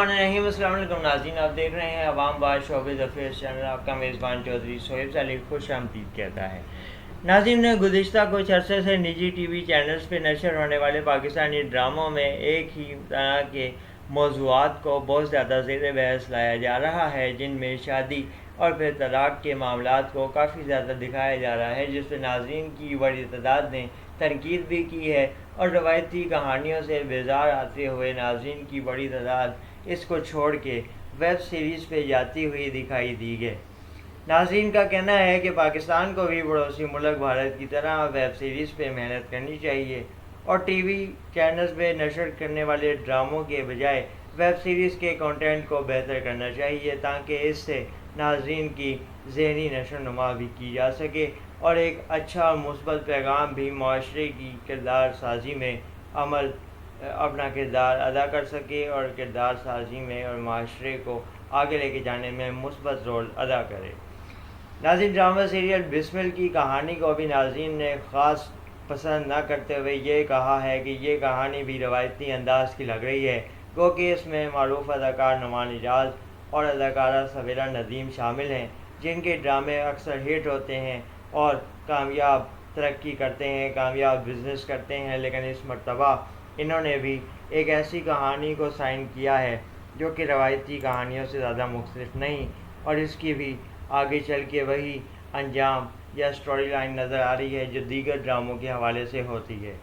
बिस्मिल्लाहिर्रहमानिर्रहीम। अस्सलाम वालेकुम नाज़रीन, आप देख रहे हैं अवाम बात शोबिज़ अफेयर्स चैनल। आपका मेज़बान चौधरी सोहेब सालिक खुश आमदीद कहता है। नाज़रीन, गुज़िश्ता कुछ अरसे से निजी टीवी चैनल्स पर नशर होने वाले पाकिस्तानी ड्रामों में एक ही तरह के मौज़ूआत को बहुत ज़्यादा ज़ेर बहस लाया जा रहा है, जिनमें शादी और फिर तलाक़ के मामलात को काफ़ी ज़्यादा दिखाया जा रहा है, जिस पर नाज़रीन की बड़ी तादाद ने तनकीद भी की है और रवायती कहानियों से बेजार आते हुए नाज़रीन की बड़ी तादाद इसको छोड़ के वेब सीरीज़ पे जाती हुई दिखाई दी है। नाज़रीन का कहना है कि पाकिस्तान को भी पड़ोसी मुल्क भारत की तरह वेब सीरीज़ पे मेहनत करनी चाहिए और टीवी चैनल्स पे नशर करने वाले ड्रामों के बजाय वेब सीरीज़ के कंटेंट को बेहतर करना चाहिए, ताकि इससे नाज़रीन की ज़हनी नशोनुमा भी की जा सके और एक अच्छा और मुस्बत पैगाम भी माशरे की किरदार साजी में अपना किरदार अदा कर सके और किरदार साजी में और माशरे को आगे लेके जाने में मुस्बत रोल अदा करे। नाज़रीन, ड्रामा सीरियल बिस्मिल की कहानी को भी नाज़रीन ने ख़ास पसंद न करते हुए ये कहा है कि ये कहानी भी रवायती अंदाज की लग रही है, क्योंकि इसमें मारूफ अदाकार नुमान इजाज़ और अदाकारा सवेरा नदीम शामिल हैं, जिनके ड्रामे अक्सर हिट होते हैं और कामयाब तरक्की करते हैं, कामयाब बिज़नेस करते हैं। लेकिन इस मर्तबा इन्होंने भी एक ऐसी कहानी को साइन किया है जो कि रवायती कहानियों से ज़्यादा मुख्तलिफ नहीं, और इसकी भी आगे चल के वही अंजाम या स्टोरी लाइन नज़र आ रही है जो दीगर ड्रामों के हवाले से होती है।